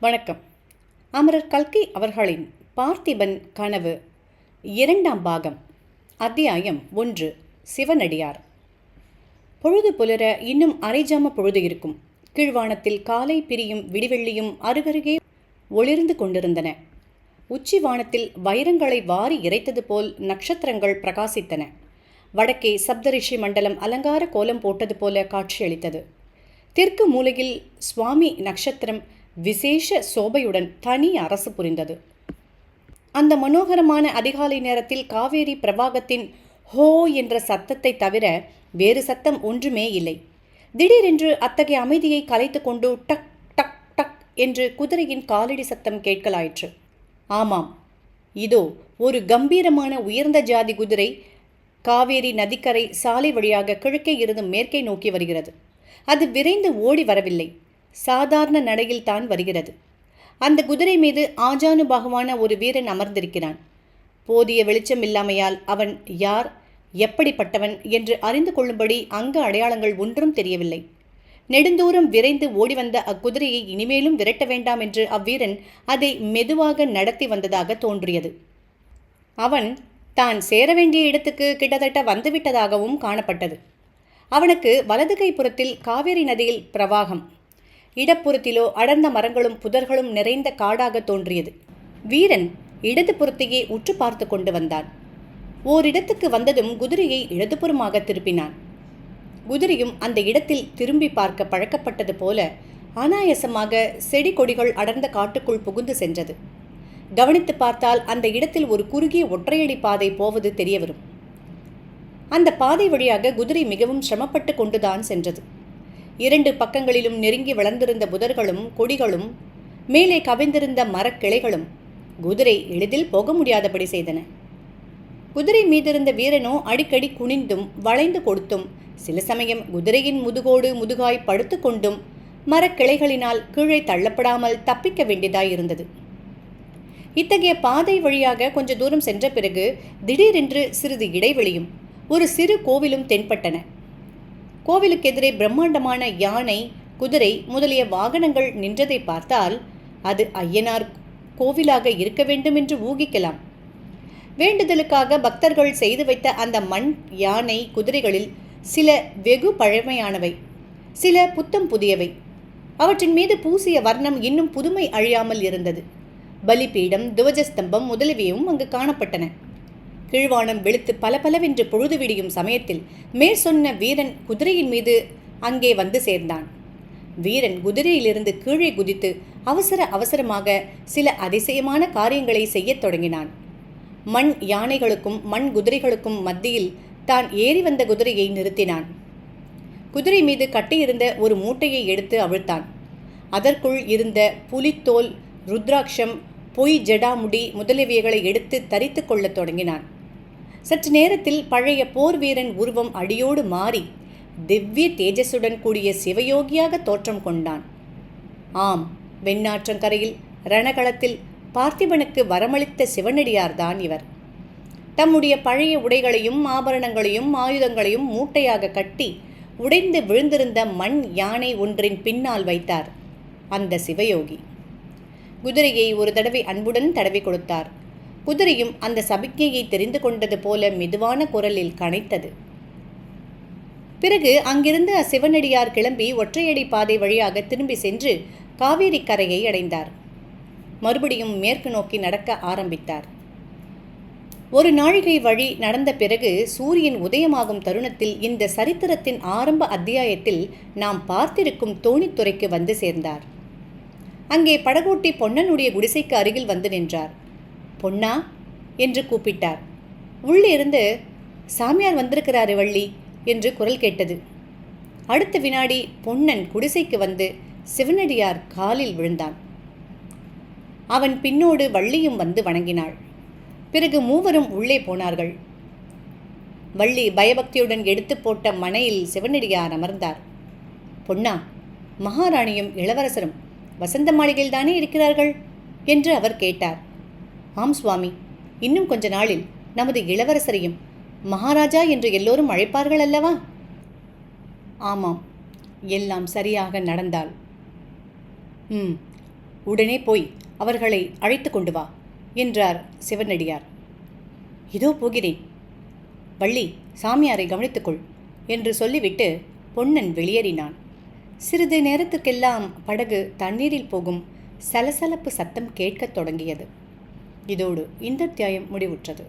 வணக்கம். அமரர் கல்கி அவர்களின் பார்த்திபன் கனவு 2ஆம் பாகம். அத்தியாயம் 1. சிவனடியார். பொழுது புலர இன்னும் அரைஜாம பொழுது இருக்கும். கீழ்வானத்தில் காலை பிரியும் விடிவெள்ளியும் அருகருகே ஒளிர்ந்து கொண்டிருந்தன. உச்சி வானத்தில் வைரங்களை வாரி இறைத்தது போல் நட்சத்திரங்கள் பிரகாசித்தன. வடக்கே சப்தரிஷி மண்டலம் அலங்கார கோலம் போட்டது போல காட்சியளித்தது. தெற்கு மூலையில் சுவாமி நட்சத்திரம் விசேஷ சோபையுடன் தனி அரசு புரிந்தது. அந்த மனோகரமான அதிகாலை நேரத்தில் காவேரி பிரவாகத்தின் ஹோ என்ற சத்தத்தை தவிர வேறு சத்தம் ஒன்றுமே இல்லை. திடீரென்று அத்தகைய அமைதியை கலைத்து கொண்டு டக் டக் டக் என்று குதிரையின் காலடி சத்தம் கேட்கலாயிற்று. ஆமாம், இதோ ஒரு கம்பீரமான உயர்ந்த ஜாதி குதிரை காவேரி நதிக்கரை சாலை வழியாக கிழக்கே இருந்து மேற்கே நோக்கி வருகிறது. அது விரைந்து ஓடி வரவில்லை, சாதாரண நடையில் தான் வருகிறது. அந்த குதிரை மீது ஆஜானுபாகுவான ஒரு வீரன் அமர்ந்திருக்கிறான். போதிய வெளிச்சம் இல்லாமையால் அவன் யார், எப்படிப்பட்டவன் என்று அறிந்து கொள்ளும்படி அங்க அடையாளங்கள் ஒன்றும் தெரியவில்லை. நெடுந்தூரம் விரைந்து ஓடிவந்த அக்குதிரையை இனிமேலும் விரட்ட வேண்டாம் என்று அவ்வீரன் அதை மெதுவாக நடத்தி வந்ததாக தோன்றியது. அவன் தான் சேர வேண்டிய இடத்துக்கு கிட்டத்தட்ட வந்துவிட்டதாகவும் காணப்பட்டது. அவனுக்கு வலது கைப்புறத்தில் காவேரி நதியில் பிரவாகம், இடப்புறத்திலோ அடர்ந்த மரங்களும் புதர்களும் நிறைந்த காடாக தோன்றியது. வீரன் இடது புறத்தையே உற்று பார்த்து கொண்டு வந்தான். ஓரிடத்துக்கு வந்ததும் குதிரையை இடதுபுறமாக திருப்பினான். குதிரையும் அந்த இடத்தில் திரும்பி பார்க்க பழக்கப்பட்டது போல அனாயசமாக செடி கொடிகள் அடர்ந்த காட்டுக்குள் புகுந்து சென்றது. கவனித்து பார்த்தால் அந்த இடத்தில் ஒரு குறுகிய ஒற்றையடி பாதை போவது தெரியவரும். அந்த பாதை வழியாக குதிரை மிகவும் சிரமப்பட்டு கொண்டுதான் சென்றது. 2 பக்கங்களிலும் நெருங்கி வளர்ந்திருந்த புதர்களும் கொடிகளும் மேலே கவிழ்ந்திருந்த மரக்கிளைகளும் குதிரை எளிதில் போக முடியாதபடி செய்தன. குதிரை மீதிருந்த வீரனோ அடிக்கடி குனிந்தும் வளைந்து கொடுத்தும், சில சமயம் குதிரையின் முதுகோடு முதுகாய் படுத்து கொண்டும் மரக்கிளைகளினால் கீழே தள்ளப்படாமல் தப்பிக்க வேண்டியதாயிருந்தது. இத்தகைய பாதை வழியாக கொஞ்ச தூரம் சென்ற பிறகு திடீரென்று சிறிது இடைவெளியும் ஒரு சிறு கோவிலும் தென்பட்டன. கோவிலுக்கு எதிரே பிரம்மாண்டமான யானை, குதிரை முதலிய வாகனங்கள் நின்றதை பார்த்தால் அது ஐயனார் கோவிலாக இருக்க வேண்டும் என்று ஊகிக்கலாம். வேண்டுதலுக்காக பக்தர்கள் செய்து வைத்த அந்த மண் யானை குதிரைகளில் சில வெகு பழமையானவை, சில புத்தம் புதியவை. அவற்றின் மீது பூசிய வர்ணம் இன்னும் புதுமை அழியாமல் இருந்தது. பலிபீடம், துவஜஸ்தம்பம் முதலியவையும் அங்கு காணப்பட்டன. கீழ்வானம் வெளுத்து பலபலவென்று பொழுது விடியும் சமயத்தில் மேற்சொன்ன வீரன் குதிரையின் மீது அங்கே வந்து சேர்ந்தான். வீரன் குதிரையிலிருந்து கீழே குதித்து அவசரமாக சில அதிசயமான காரியங்களை செய்யத் தொடங்கினான். மண் யானைகளுக்கும் மண் குதிரைகளுக்கும் மத்தியில் தான் ஏறி வந்த குதிரையை நிறுத்தினான். குதிரை மீது கட்டியிருந்த ஒரு மூட்டையை எடுத்து அவிழ்த்தான். அதற்குள் இருந்த புலித்தோல், ருத்ராட்சம், பொய் ஜடாமுடி முதலியவைகளை எடுத்து தரித்து கொள்ளத் தொடங்கினான். சற்று நேரத்தில் பழைய போர் வீரன் உருவம் அடியோடு மாறி திவ்ய தேஜஸுடன் கூடிய சிவயோகியாக தோற்றம் கொண்டான். ஆம், வெண்ணாற்றங்கரையில் ரணகளத்தில் பார்த்திபனுக்கு வரமளித்த சிவனடியார்தான் இவர். தம்முடைய பழைய உடைகளையும் ஆபரணங்களையும் ஆயுதங்களையும் மூட்டையாக கட்டி உடைந்து விழுந்திருந்த மண் யானை ஒன்றின் பின்னால் வைத்தார் அந்த சிவயோகி. குதிரையை ஒரு தடவை அன்புடன் தடவி கொடுத்தார். குதிரையும் அந்த சபிக்ஞையை தெரிந்து கொண்டது போல மெதுவான குரலில் கனைத்தது. பிறகு அங்கிருந்து சிவனடியார் கிளம்பி ஒற்றையடி பாதை வழியாக திரும்பி சென்று காவேரி கரையை அடைந்தார். மறுபடியும் மேற்கு நோக்கி நடக்க ஆரம்பித்தார். ஒரு நாழிகை வழி நடந்த பிறகு சூரியன் உதயமாகும் தருணத்தில் இந்த சரித்திரத்தின் ஆரம்ப அத்தியாயத்தில் நாம் பார்த்திருக்கும் தோணித்துறைக்கு வந்து சேர்ந்தார். அங்கே படகோட்டி பொன்னனுடைய குடிசைக்கு அருகில் வந்து நின்றார். பொன்னா என்று கூப்பிட்டார். உள்ளே இருந்து சாமியார் வந்திருக்கிறாரு வள்ளி என்று குரல் கேட்டது. அடுத்த வினாடி பொன்னன் குடிசைக்கு வந்து சிவனடியார் காலில் விழுந்தான். அவன் பின்னோடு வள்ளியும் வந்து வணங்கினாள். பிறகு மூவரும் உள்ளே போனார்கள். வள்ளி பயபக்தியுடன் எடுத்து போட்ட மனையில் சிவனடியார் அமர்ந்தார். பொன்னா, மகாராணியும் இளவரசரும் வசந்த மாளிகையில் தானே இருக்கிறார்கள் என்று அவர் கேட்டார். ஆம் சுவாமி, இன்னும் கொஞ்ச நாளில் நமது இளவரசரையும் மகாராஜா என்று எல்லோரும் அழைப்பார்கள் அல்லவா? ஆமாம், எல்லாம் சரியாக நடந்தால். உடனே போய் அவர்களை அழைத்து கொண்டு வா என்றார் சிவனடியார். இதோ போகிறேன். வள்ளி, சாமியாரை கவனித்துக்கொள் என்று சொல்லிவிட்டு பொன்னன் வெளியேறினான். சிறிது நேரத்துக்கெல்லாம் படகு தண்ணீரில் போகும் சலசலப்பு சத்தம் கேட்கத் தொடங்கியது. இதோடு இந்த அத்தியாயம் முடிவுற்றது.